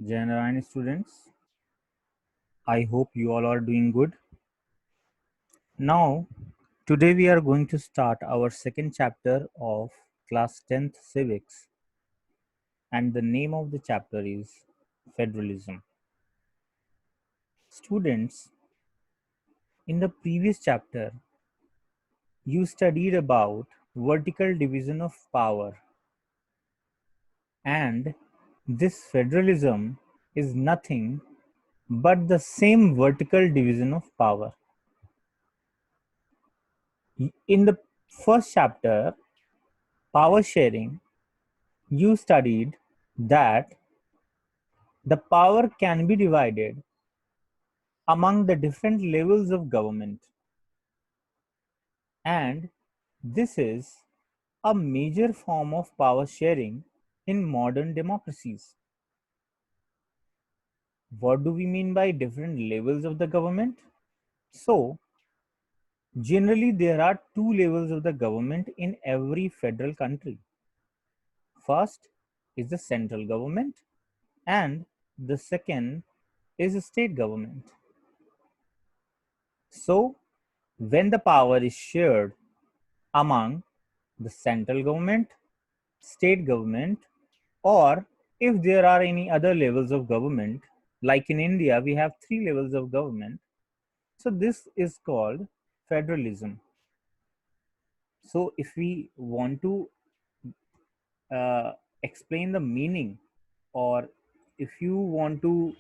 Janarine students, I hope you all are doing good. Now, today we are going to start our second chapter of class 10th civics, and the name of the chapter is Federalism. Students, in the previous chapter, you studied about vertical division of power, and this federalism is nothing but the same vertical division of power. In the first chapter, power sharing, you studied that the power can be divided among the different levels of government, and this is a major form of power sharing in modern democracies. What do we mean by different levels of the government? So, generally, there are two levels of the government in every federal country. First is the central government, and the second is the state government. So, when the power is shared among the central government, state government, or if there are any other levels of government, like in India, we have three levels of government. So, this is called federalism. So, if we want to uh, explain the meaning, or if you want to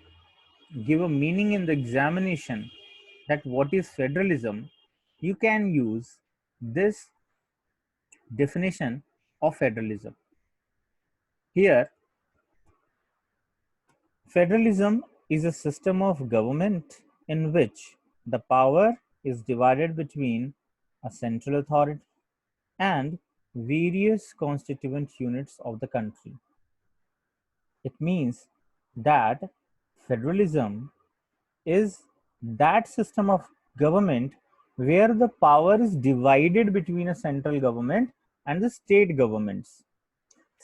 give a meaning in the examination that what is federalism, you can use this definition of federalism. Here, federalism is a system of government in which the power is divided between a central authority and various constituent units of the country. It means that federalism is that system of government where the power is divided between a central government and the state governments.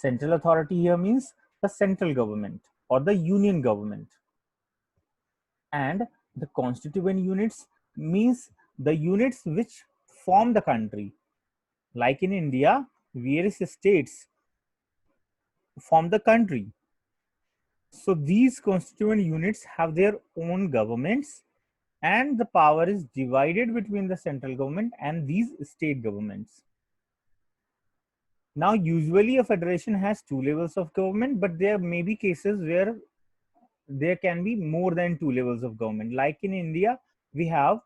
Central authority here means the central government or the union government, and the constituent units means the units which form the country. Like in India, various states form the country. So these constituent units have their own governments, and the power is divided between the central government and these state governments. Now, usually a federation has two levels of government, but there may be cases where there can be more than two levels of government. Like in India, we have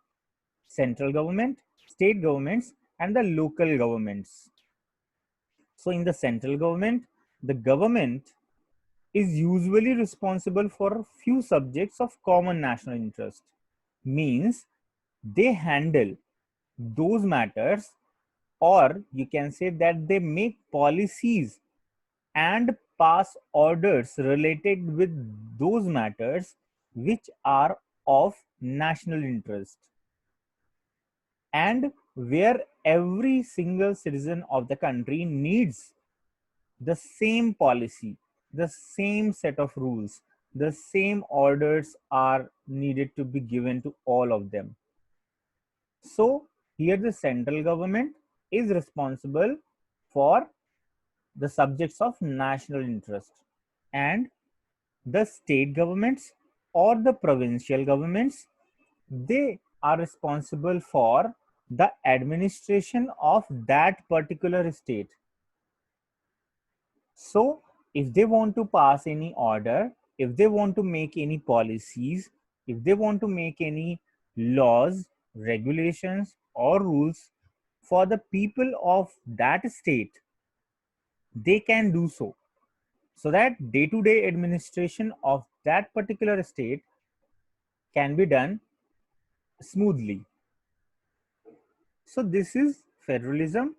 central government, state governments, and the local governments. So, in the central government, the government is usually responsible for few subjects of common national interest. Means they handle those matters, or you can say that they make policies and pass orders related with those matters which are of national interest, and where every single citizen of the country needs the same policy, the same set of rules, the same orders are needed to be given to all of them. So, here the central government is responsible for the subjects of national interest, and the state governments or the provincial governments, they are responsible for the administration of that particular state. So, if they want to pass any order, if they want to make any policies, if they want to make any laws, regulations, or rules for the people of that state, they can do so. So that day to day administration of that particular state can be done smoothly. So, this is federalism.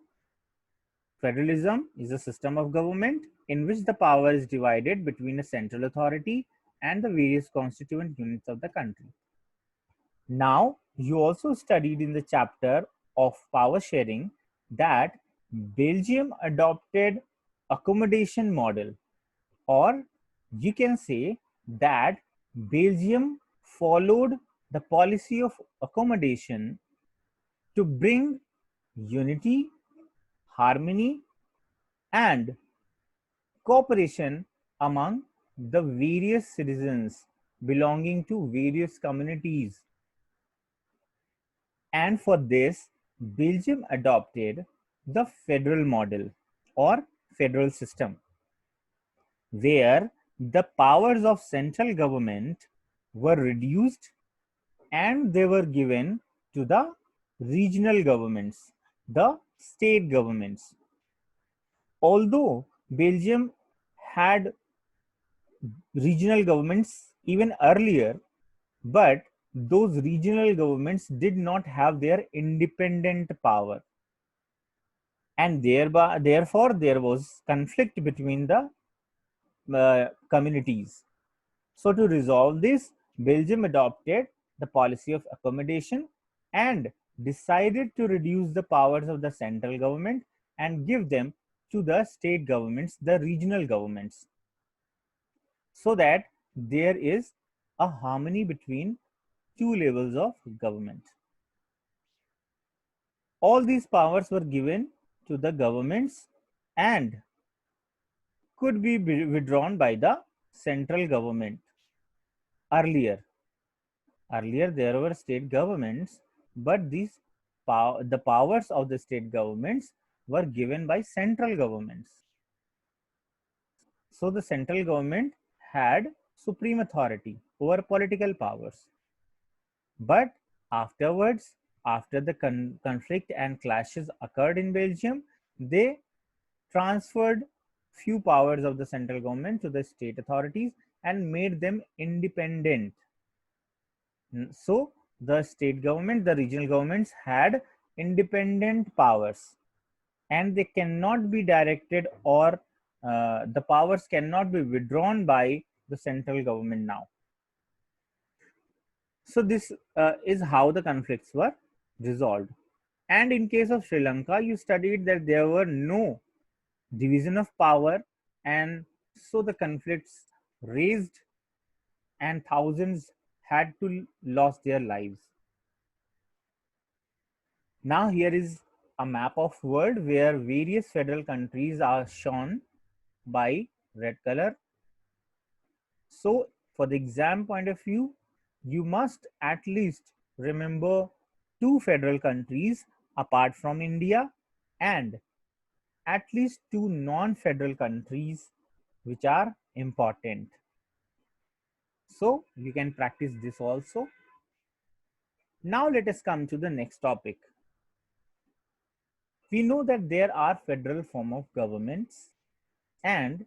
Federalism is a system of government in which the power is divided between a central authority and the various constituent units of the country. Now, you also studied in the chapter of power sharing that Belgium adopted accommodation model, or you can say that Belgium followed the policy of accommodation to bring unity, harmony, and cooperation among the various citizens belonging to various communities. And for this, Belgium adopted the federal model or federal system, where the powers of central government were reduced and they were given to the regional governments, the state governments. Although Belgium had regional governments even earlier, but those regional governments did not have their independent power, and therefore there was conflict between the communities. So to resolve this, Belgium adopted the policy of accommodation and decided to reduce the powers of the central government and give them to the state governments, the regional governments, so that there is a harmony between two levels of government. All these powers were given to the governments and could be withdrawn by the central government. Earlier there were state governments, but the powers of the state governments were given by central governments. So the central government had supreme authority over political powers. But afterwards, after the conflict and clashes occurred in Belgium, they transferred few powers of the central government to the state authorities and made them independent. So the state government, the regional governments had independent powers, and they cannot be directed, or the powers cannot be withdrawn by the central government now. So this is how the conflicts were resolved. And in case of Sri Lanka, you studied that there were no division of power, and so the conflicts raised and thousands had to lost their lives. Now here is a map of world where various federal countries are shown by red color. So for the exam point of view, you must at least remember two federal countries apart from India, and at least two non-federal countries which are important. So you can practice this also. Now let us come to the next topic. We know that there are federal form of governments, and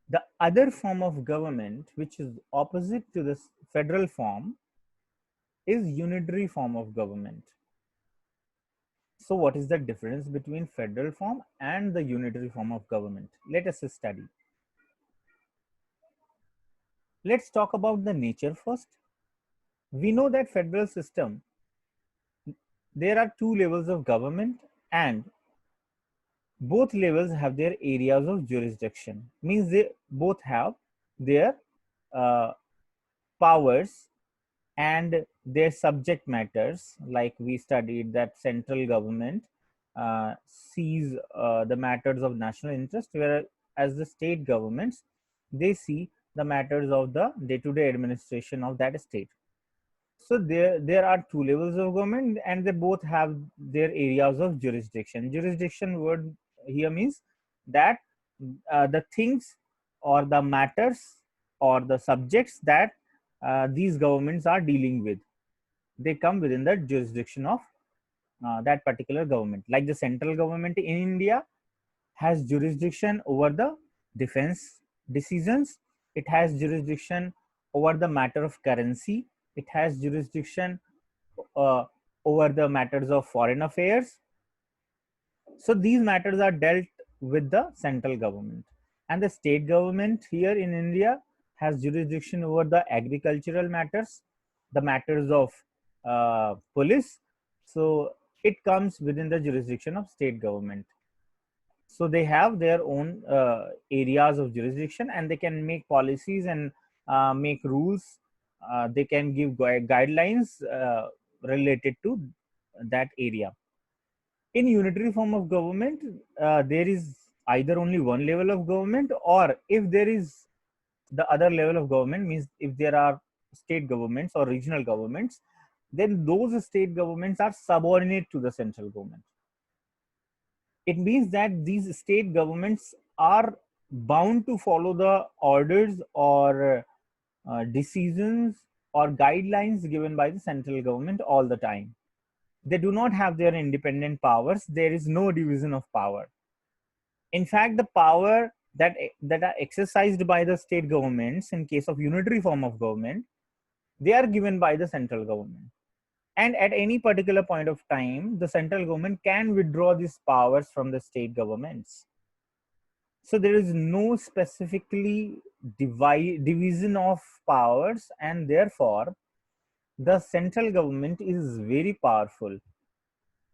the other form of government which is opposite to this federal form is unitary form of government. So what is the difference between federal form and the unitary form of government? Let us study. Let's talk about the nature first. We know that federal system, there are two levels of government, and both levels have their areas of jurisdiction. Means they both have their powers and their subject matters. Like we studied that central government sees the matters of national interest, whereas the state governments, they see the matters of the day-to-day administration of that state. So there are two levels of government, and they both have their areas of jurisdiction. Jurisdiction word here means that the things or the matters or the subjects that these governments are dealing with, they come within the jurisdiction of that particular government. Like the central government in India has jurisdiction over the defense decisions. It has jurisdiction over the matter of currency. It has jurisdiction over the matters of foreign affairs. So these matters are dealt with the central government. And the state government here in India has jurisdiction over the agricultural matters, the matters of police. So it comes within the jurisdiction of state government. So they have their own areas of jurisdiction, and they can make policies and make rules, they can give guidelines related to that area. In unitary form of government, there is either only one level of government, or if there is the other level of government, means if there are state governments or regional governments, then those state governments are subordinate to the central government. It means that these state governments are bound to follow the orders or decisions or guidelines given by the central government all the time. They do not have their independent powers. There is no division of power. In fact, the power that are exercised by the state governments in case of unitary form of government, they are given by the central government. And at any particular point of time, the central government can withdraw these powers from the state governments. So there is no specifically division of powers, and therefore the central government is very powerful,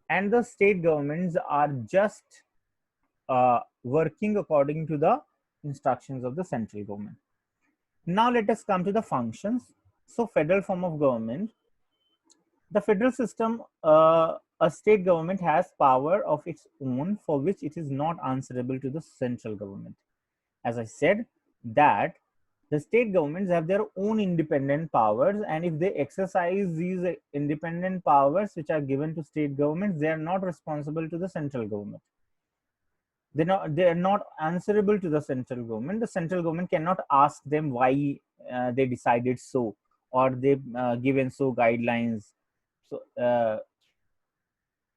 and the state governments are just working according to the instructions of the central government. Now let us come to the functions. So federal form of government, the federal system, a state government has power of its own for which it is not answerable to the central government. As I said, that the state governments have their own independent powers, and if they exercise these independent powers which are given to state governments, they are not responsible to the central government. They are not answerable to the central government. The central government cannot ask them why they decided so, or they given so guidelines. So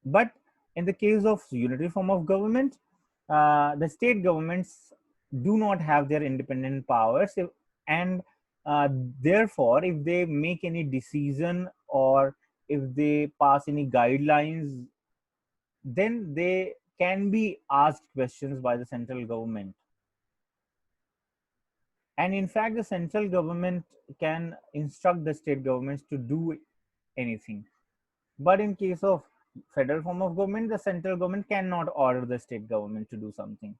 but in the case of unitary form of government, the state governments do not have their independent powers, and therefore if they make any decision or if they pass any guidelines, then they can be asked questions by the central government. And in fact, the central government can instruct the state governments to do anything. But in case of federal form of government, the central government cannot order the state government to do something.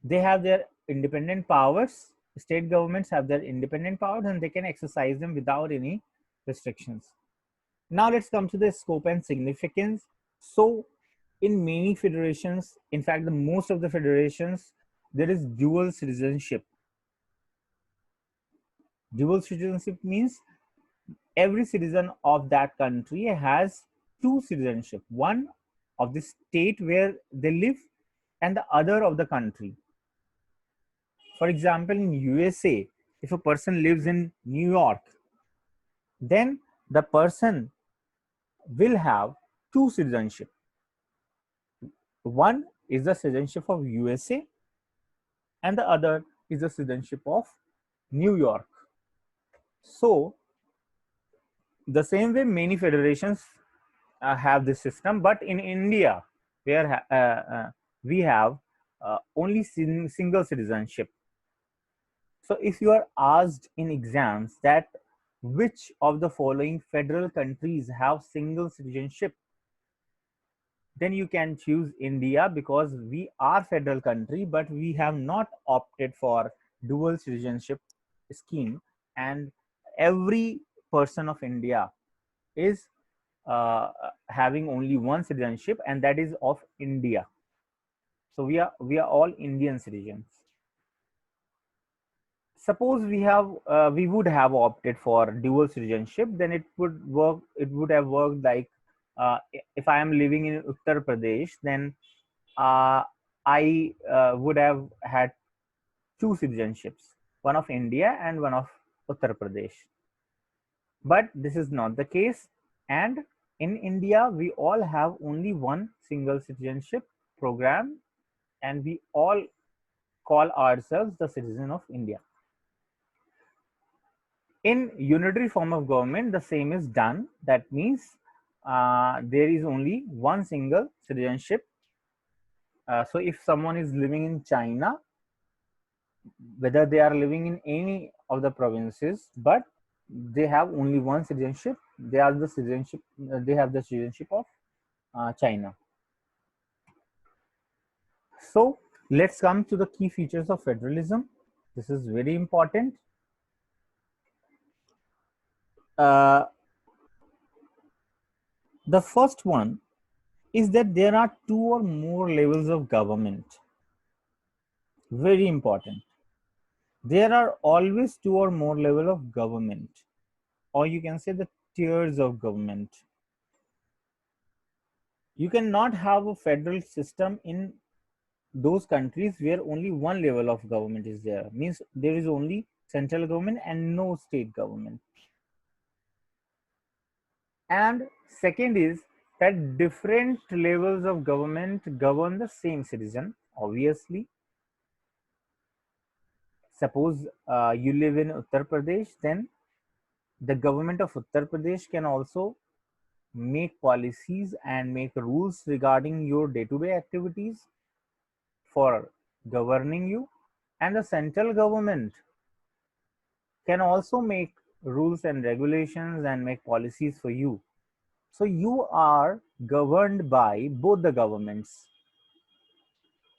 They have their independent powers. State governments have their independent powers, and they can exercise them without any restrictions. Now let's come to the scope and significance. So in many federations, in fact, the most of the federations, there is dual citizenship. Dual citizenship means every citizen of that country has two citizenship, one of the state where they live and the other of the country. For example, in USA, if a person lives in New York, then the person will have two citizenship. One is the citizenship of USA and the other is the citizenship of New York. So the same way many federations have this system, but in India, where we have only single citizenship. So if you are asked in exams that which of the following federal countries have single citizenship, then you can choose India, because we are federal country, but we have not opted for dual citizenship scheme, and every person of India is having only one citizenship, and that is of India. So we are all Indian citizens. Suppose we would have opted for dual citizenship, then it would have worked like, if I am living in Uttar Pradesh, then I would have had two citizenships, one of India and one of Uttar Pradesh. But this is not the case, and in India we all have only one single citizenship program, and we all call ourselves the citizen of India. In unitary form of government, the same is done. That means there is only one single citizenship. So if someone is living in China, whether they are living in any of the provinces, but they have only one citizenship, they have the citizenship of China. So let's come to the key features of federalism. This is very important. Uh, the first one is that there are two or more levels of government. Very important. There are always two or more level of government, or you can say the tiers of government. You cannot have a federal system in those countries where only one level of government is there. Means there is only central government and no state government. And second is that different levels of government govern the same citizen. Obviously, suppose you live in Uttar Pradesh, then the government of Uttar Pradesh can also make policies and make rules regarding your day-to-day activities for governing you, and the central government can also make rules and regulations and make policies for you. So you are governed by both the governments,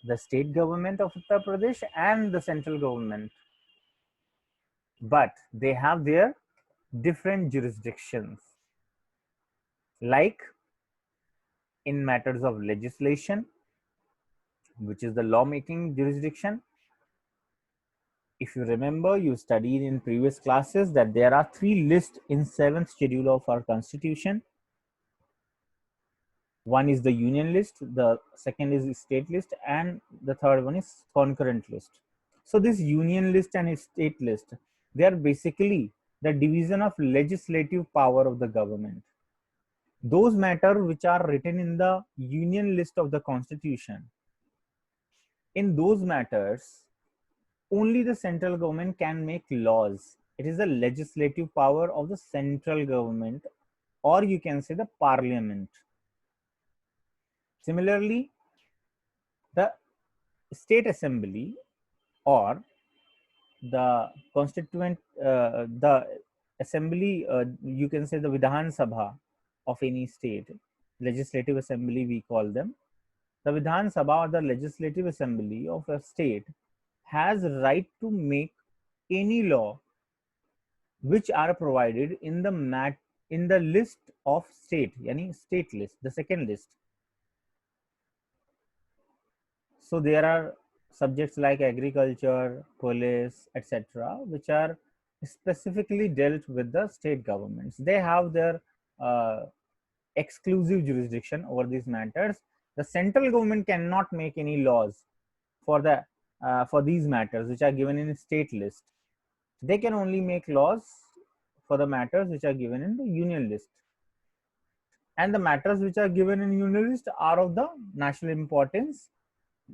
the state government of Uttar Pradesh and the central government, but they have their different jurisdictions. Like in matters of legislation, which is the lawmaking jurisdiction, if you remember, you studied in previous classes that there are three lists in 7th schedule of our constitution. One is the union list, the second is the state list, and the third one is concurrent list. So this union list and state list, they are basically the division of legislative power of the government. Those matters which are written in the union list of the constitution, in those matters only the central government can make laws. It is the legislative power of the central government, or you can say the parliament. Similarly, the state assembly or the constituent, the assembly, you can say the Vidhan Sabha of any state, legislative assembly we call them. The Vidhan Sabha or the legislative assembly of a state has right to make any law which are provided in the list of state, yani state list, the second list. So there are subjects like agriculture, police, etc., which are specifically dealt with the state governments. They have their uh, exclusive jurisdiction over these matters. The central government cannot make any laws for for these matters which are given in a state list. They can only make laws for the matters which are given in the union list. And the matters which are given in union list are of the national importance,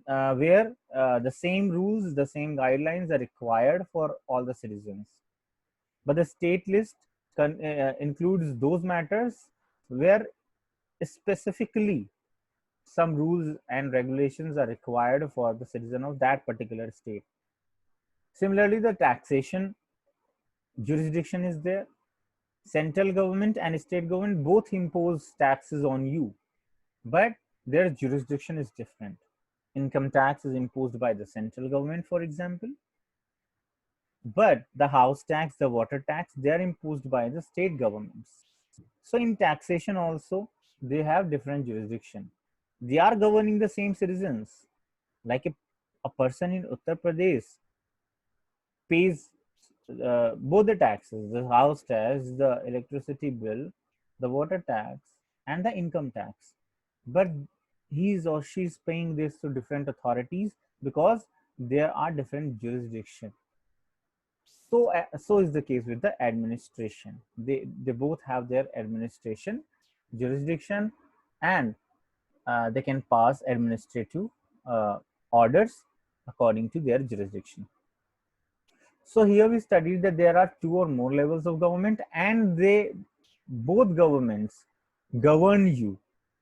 where the same rules, the same guidelines are required for all the citizens. But the state list includes those matters where specifically some rules and regulations are required for the citizen of that particular state. Similarly, the taxation jurisdiction is there. Central government and state government both impose taxes on you, but their jurisdiction is different. Income tax is imposed by the central government, for example, but the house tax, the water tax, they are imposed by the state governments. So in taxation also, they have different jurisdiction. They are governing the same citizens. Like a person in Uttar Pradesh pays both the taxes, the house tax, the electricity bill, the water tax, and the income tax. But he or she is paying this to different authorities because there are different jurisdictions. So is the case with the administration. They both have their administration jurisdiction, and they can pass administrative uh, orders according to their jurisdiction. So here we studied that there are two or more levels of government, and they both governments govern you.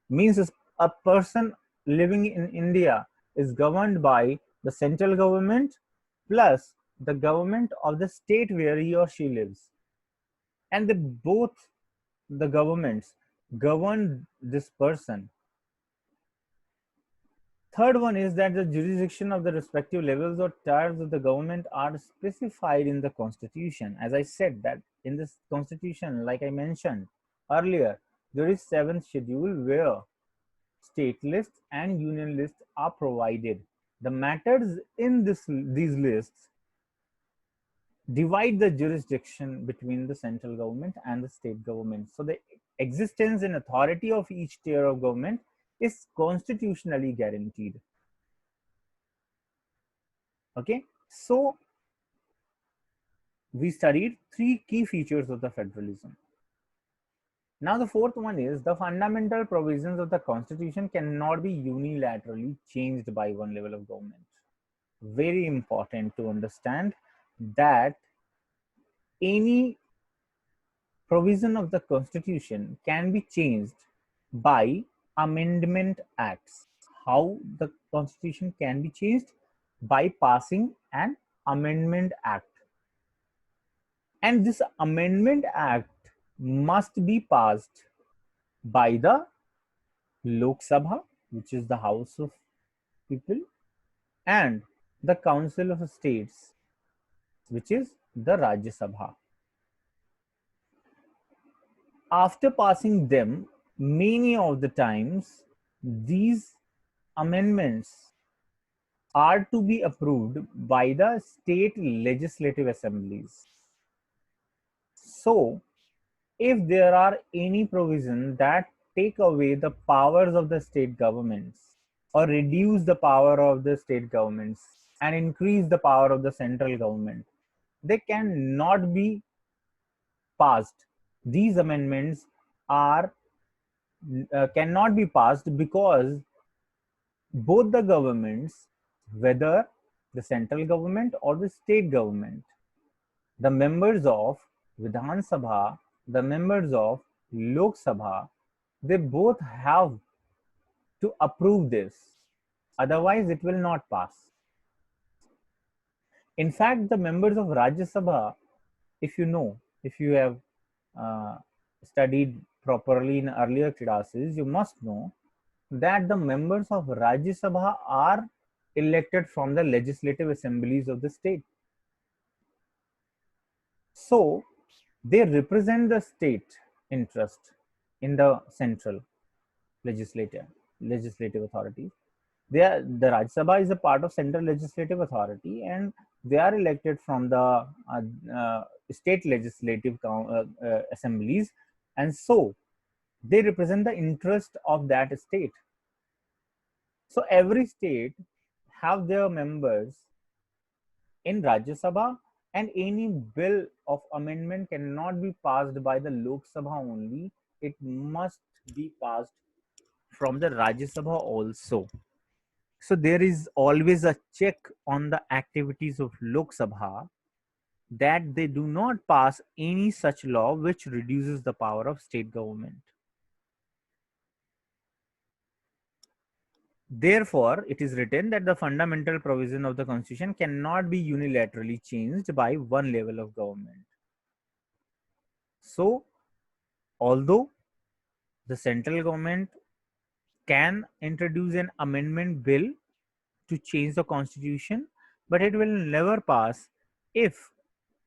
Means a person living in India is governed by the central government plus the government of the state where he or she lives, and both the governments govern this person Third one is that the jurisdiction of the respective levels or tiers of the government are specified in the constitution. As I said that in this constitution, like I mentioned earlier, there is 7th schedule where state lists and union lists are provided. The matters in these lists divide the jurisdiction between the central government and the state government. So the existence and authority of each tier of government is constitutionally guaranteed. Okay, so we studied 3 key features of the federalism. Now the fourth one is the fundamental provisions of the constitution cannot be unilaterally changed by one level of government. Very important to understand that any provision of the constitution can be changed by amendment acts. How the constitution can be changed? By passing an amendment act. And this amendment act must be passed by the Lok Sabha, which is the House of People, and the Council of States, which is the Rajya Sabha. After passing them, many of the times these amendments are to be approved by the state legislative assemblies. So, if there are any provisions that take away the powers of the state governments or reduce the power of the state governments and increase the power of the central government, they cannot be passed. These amendments are cannot be passed because both the governments, whether the central government or the state government, the members of Vidhan Sabha, the members of Lok Sabha, they both have to approve this. Otherwise, it will not pass. In fact, the members of Rajya Sabha, if you have studied properly in earlier classes, you must know that the members of Rajya Sabha are elected from the legislative assemblies of the state. So, they represent the state interest in the central legislative authority. The Rajya Sabha is a part of central legislative authority, and they are elected from the state legislative assemblies, and so they represent the interest of that state. So every state have their members in Rajya Sabha, and any bill of amendment cannot be passed by the Lok Sabha only. It must be passed from the Rajya Sabha also. So there is always a check on the activities of Lok Sabha that they do not pass any such law which reduces the power of state government. Therefore, it is written that the fundamental provision of the constitution cannot be unilaterally changed by one level of government. So, although the central government can introduce an amendment bill to change the constitution, but it will never pass if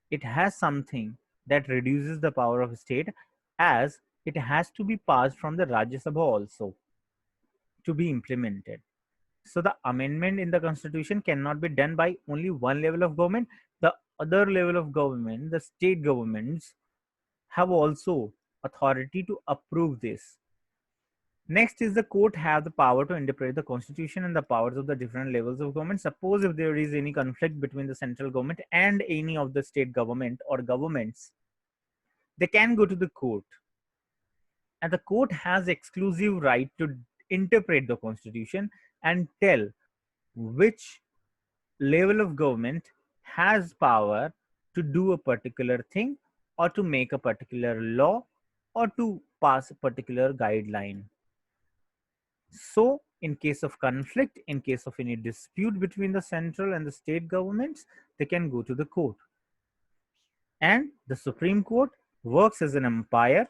it has something that reduces the power of state, as it has to be passed from the Rajya Sabha also to be implemented. So the amendment in the constitution cannot be done by only one level of government. The other level of government, the state governments, have also authority to approve this. Next is the court have the power to interpret the constitution and the powers of the different levels of government. Suppose if there is any conflict between the central government and any of the state government or governments, they can go to the court, and the court has exclusive right to interpret the constitution and tell which level of government has power to do a particular thing or to make a particular law or to pass a particular guideline. So in case of conflict, in case of any dispute between the central and the state governments, they can go to the court. And the Supreme Court works as an umpire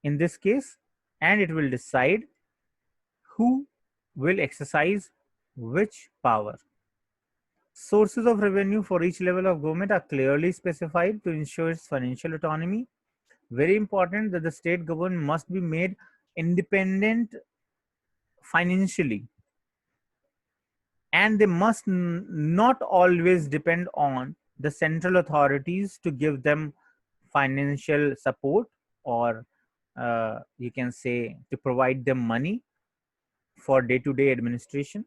in this case, and it will decide who will exercise which power. Sources of revenue for each level of government are clearly specified to ensure its financial autonomy. Very important that the state government must be made independent financially, and they must not always depend on the central authorities to give them financial support, or you can say to provide them money for day to day administration.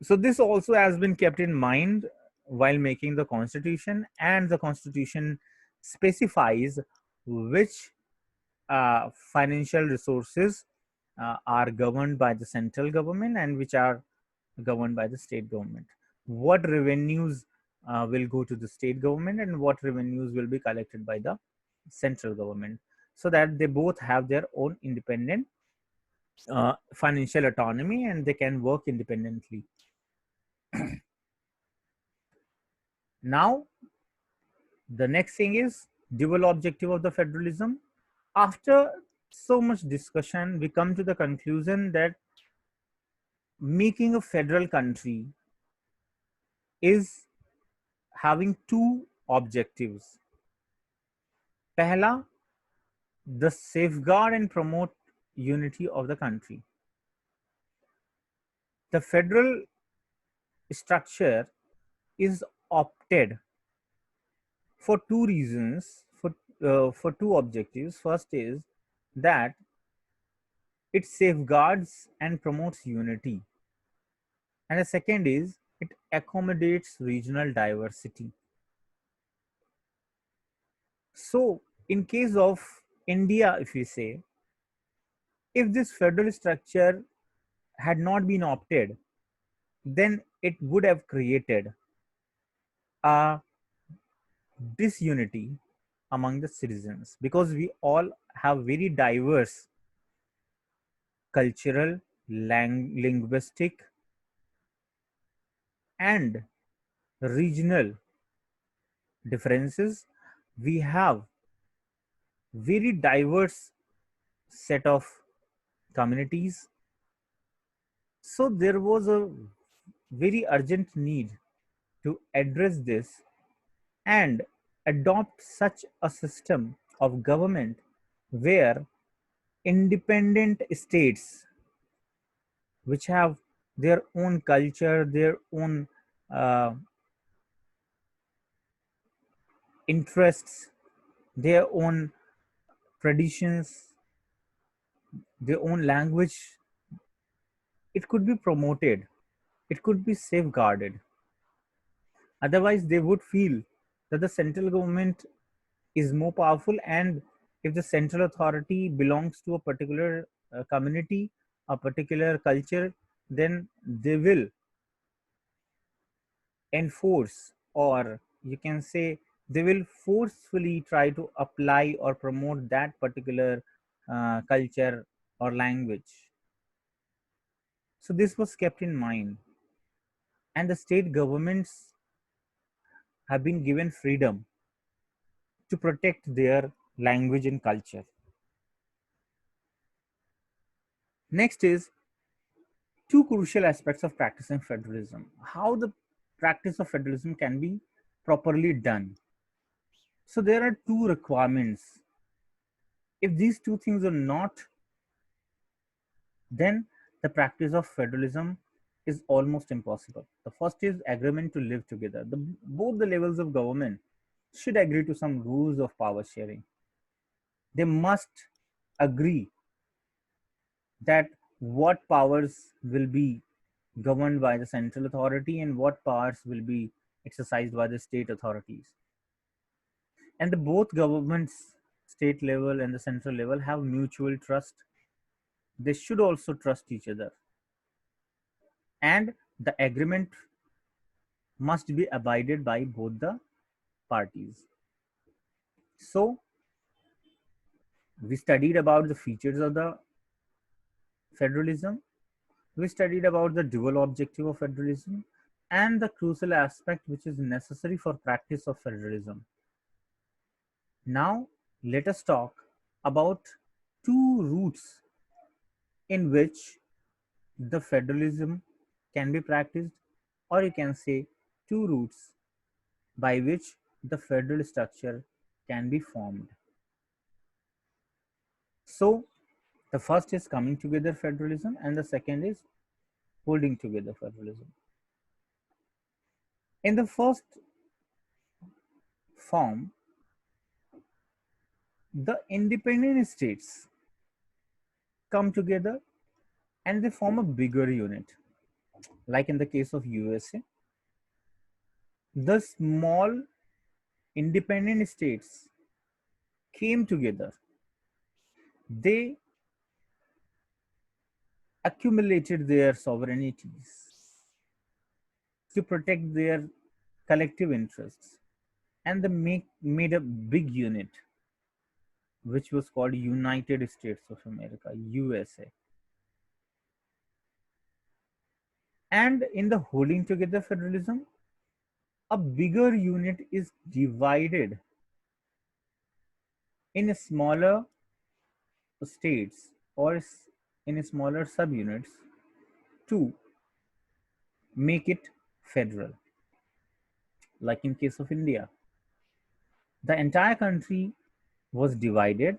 So this also has been kept in mind while making the constitution, and the constitution specifies which financial resources are governed by the central government and which are governed by the state government. What revenues will go to the state government and what revenues will be collected by the central government, so that they both have their own independent financial autonomy and they can work independently. Now, the next thing is dual objective of the federalism. After so much discussion, we come to the conclusion that making a federal country is having two objectives. Pehla, the safeguard and promote unity of the country. The federal structure is opted for two reasons, for two objectives. First is that it safeguards and promotes unity, and the second is it accommodates regional diversity. So, in case of India, if we say, if this federal structure had not been opted, then it would have created a disunity among the citizens, because we all have very diverse cultural, linguistic, and regional differences. We have very diverse set of communities. So there was a very urgent need to address this and adopt such a system of government where independent states, which have their own culture, their own uh, interests, their own traditions, their own language, it could be promoted, it could be safeguarded. Otherwise, they would feel that the central government is more powerful, and if the central authority belongs to a particular community, a particular culture, then they will enforce, or you can say they will forcefully try to apply or promote that particular culture or language. So this was kept in mind, and the state governments have been given freedom to protect their language and culture. Next is two crucial aspects of practicing federalism. How the practice of federalism can be properly done. So there are two requirements. If these two things are not, then the practice of federalism is almost impossible. The first is agreement to live together. Both the levels of government should agree to some rules of power sharing. They must agree that what powers will be governed by the central authority and what powers will be exercised by the state authorities. And the both governments, state level and the central level, have mutual trust. They should also trust each other. And the agreement must be abided by both the parties. So, we studied about the features of the federalism, we studied about the dual objective of federalism, and the crucial aspect which is necessary for practice of federalism. Now, let us talk about two routes in which the federalism can be practiced, or you can say two routes by which the federal structure can be formed. So the first is coming together federalism, and the second is holding together federalism. In the first form, the independent states come together and they form a bigger unit. Like in the case of USA, the small independent states came together. They accumulated their sovereignties to protect their collective interests, and they made a big unit which was called United States of America, USA. And in the holding together federalism, a bigger unit is divided in smaller states or in smaller subunits to make it federal. Like in case of India, the entire country was divided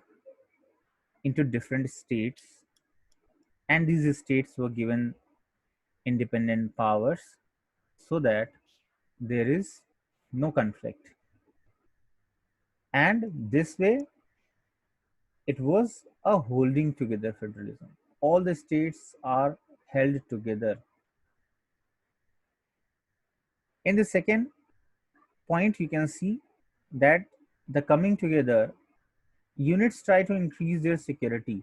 into different states, and these states were given independent powers so that there is no conflict. And this way, it was a holding together federalism. All the states are held together. In the second point, you can see that the coming together units try to increase their security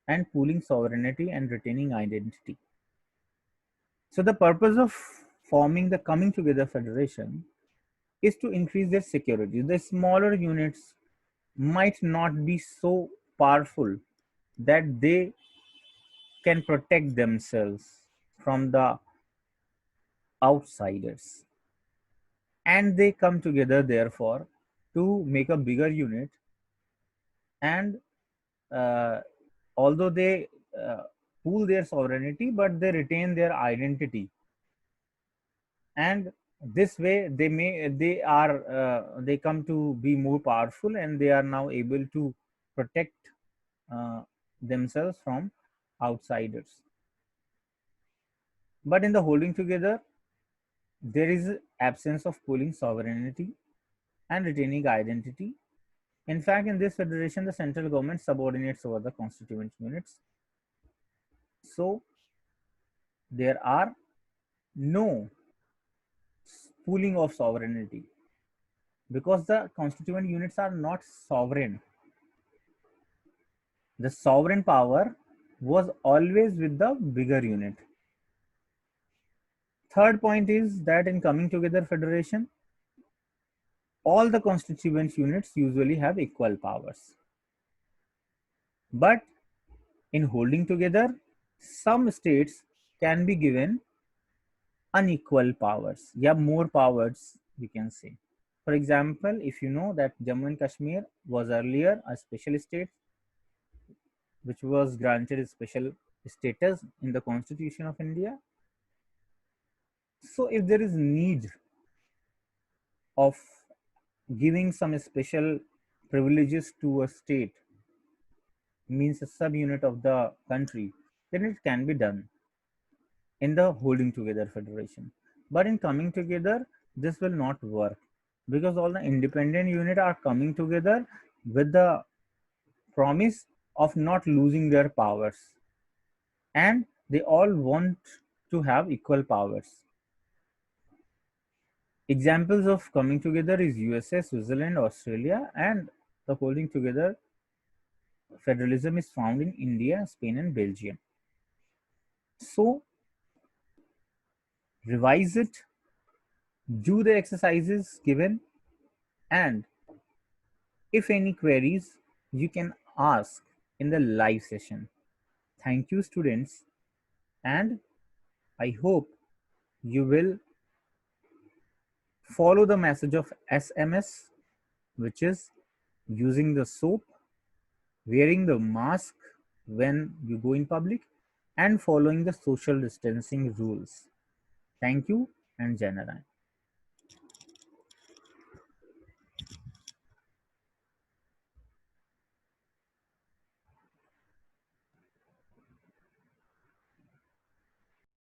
and pooling sovereignty and retaining identity. So the purpose of forming the coming together federation is to increase their security. The smaller units might not be so powerful that they can protect themselves from the outsiders, and they come together therefore to make a bigger unit. And uh, although they pool their sovereignty, but they retain their identity, and this way they come to be more powerful, and they are now able to protect uh, themselves from outsiders. But in the holding together, there is absence of pooling sovereignty and retaining identity. In fact, in this federation, the central government subordinates over the constituent units. So there are no pooling of sovereignty because the constituent units are not sovereign. The sovereign power was always with the bigger unit. Third point is that in coming together federation, all the constituent units usually have equal powers. But in holding together, some states can be given unequal powers. Yeah, more powers, you can say. For example, if you know that Jammu and Kashmir was earlier a special state which was granted a special status in the Constitution of India. So if there is need of giving some special privileges to a state, means a subunit of the country, then it can be done in the holding together federation. But in coming together, this will not work because all the independent unit are coming together with the promise of not losing their powers, and they all want to have equal powers. Examples of coming together is USA, Switzerland, Australia, and the holding together federalism is found in India, Spain, and Belgium. So revise it, do the exercises given, and if any queries, you can ask in the live session. Thank you, students, and I hope you will follow the message of SMS, which is using the soap, wearing the mask when you go in public, and following the social distancing rules. Thank you and Jai Narayana.